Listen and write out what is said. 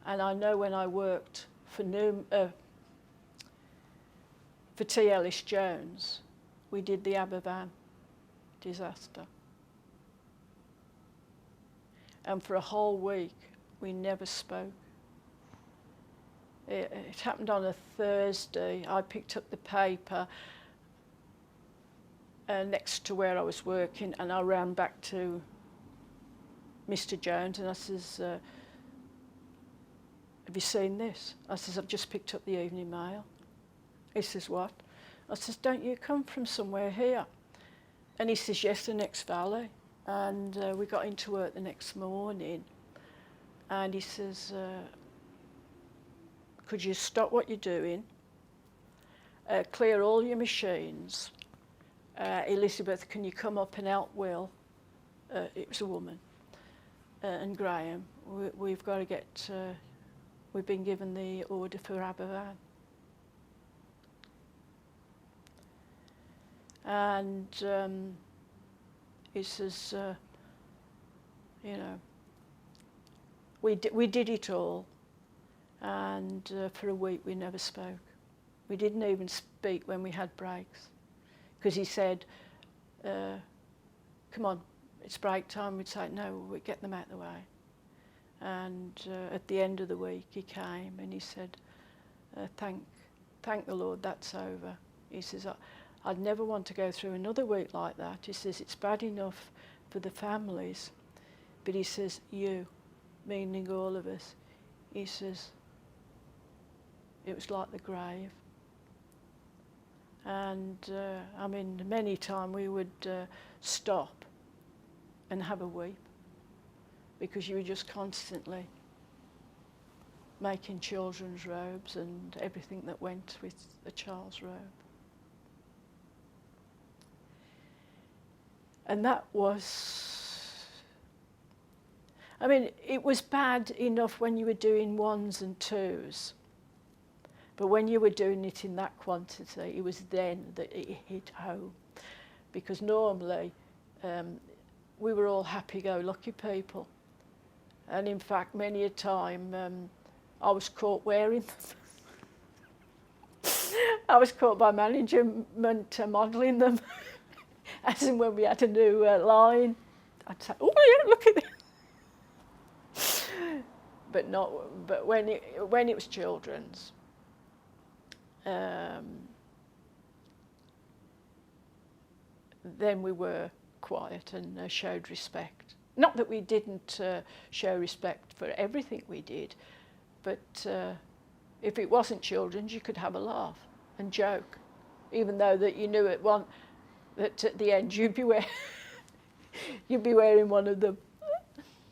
And I know when I worked for T. Ellis Jones, we did the Aberfan disaster. And for a whole week, we never spoke. It happened on a Thursday. I picked up the paper next to where I was working, and I ran back to Mr. Jones and I says, have you seen this? I says, I've just picked up the Evening Mail. He says, what? I says, don't you come from somewhere here? And he says, yes, the next valley. And we got into work the next morning, and he says, could you stop what you're doing, clear all your machines, Elizabeth, can you come up and help Will? It was a woman. And Graham, we've got to get, we've been given the order for Aberfan. And he says, you know, we did it all, and for a week we never spoke. We didn't even speak when we had breaks, because he said, come on, it's break time. We'd say, no, we'd get them out of the way. And at the end of the week he came and he said, thank the Lord, that's over. He says, I'd never want to go through another week like that. He says, it's bad enough for the families, but he says, you, meaning all of us, he says, it was like the grave. And I mean, many times we would stop and have a weep, because you were just constantly making children's robes and everything that went with a child's robe. And that was, I mean, it was bad enough when you were doing ones and twos, but when you were doing it in that quantity, it was then that it hit home. Because normally, we were all happy-go-lucky people. And in fact, many a time, I was caught wearing them. I was caught by management modelling them. As in when we had a new line, I'd say, oh yeah, look at it. But when it was children's, then we were quiet and showed respect. Not that we didn't show respect for everything we did, but if it wasn't children's, you could have a laugh and joke, even though that you knew that at the end you'd be wearing one of the